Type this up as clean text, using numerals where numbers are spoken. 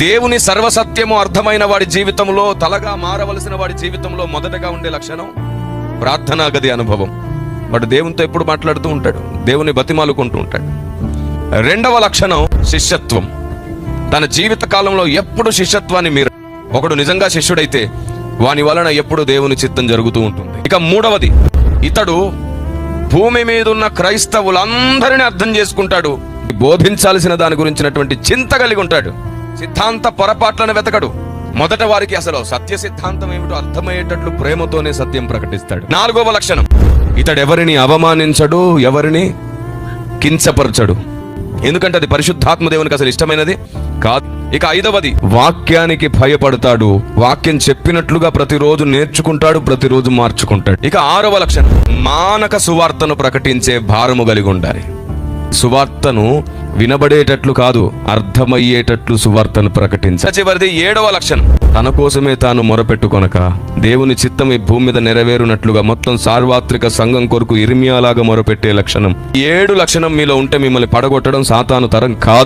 దేవుని సర్వసత్యము అర్థమైన వాడి జీవితంలో, తలగా మారవలసిన వాడి జీవితంలో మొదటగా ఉండే లక్షణం ప్రార్థనా గది అనుభవం. వాడు దేవునితో ఎప్పుడు మాట్లాడుతూ ఉంటాడు, దేవుని బతిమాలుకుంటూ ఉంటాడు. రెండవ లక్షణం శిష్యత్వం. తన జీవిత కాలంలో ఎప్పుడు శిష్యత్వాన్ని మీరు, ఒకడు నిజంగా శిష్యుడైతే వాని వలన ఎప్పుడు దేవుని చిత్తం జరుగుతూ ఉంటుంది. ఇక మూడవది, ఇతడు భూమి మీద ఉన్న క్రైస్తవులందరినీ అర్థం చేసుకుంటాడు, బోధించాల్సిన దాని గురించినటువంటి చింత కలిగి ఉంటాడు. సిద్ధాంత పొరపాట్లను వెతకడు. మొదట వారికి అసలు సత్య సిద్ధాంతం ఏమిటో అర్థమయ్యేటట్లు ప్రేమతోనే సత్యం ప్రకటిస్తాడు. నాలుగవ లక్షణం, ఇతడు ఎవరిని అవమానించడు, ఎవరిని కించపరచడు. ఎందుకంటే అది పరిశుద్ధాత్మ దేవునికి అసలు ఇష్టమైనది కాదు. ఇక ఐదవది, వాక్యానికి భయపడతాడు. వాక్యం చెప్పినట్లుగా ప్రతిరోజు నేర్చుకుంటాడు, ప్రతిరోజు మార్చుకుంటాడు. ఇక ఆరవ లక్షణం, మానక సువార్తను ప్రకటించే భారము కలిగి ఉండాలి. సువార్తను వినబడేటట్లు కాదు, అర్థమయ్యేటట్లు సువార్తను ప్రకటించాలి. చివరిది ఏడవ లక్షణం, తన కోసమే తాను మొరపెట్టుకొనక దేవుని చిత్తం ఈ భూమి మీద నెరవేరునట్లుగా మొత్తం సార్వత్రిక సంఘం కొరకు ఇర్మియాలాగా మొరపెట్టే లక్షణం. 7 లక్షణం మీలో ఉంటే మిమ్మల్ని పడగొట్టడం సాతాను తరం కాదు.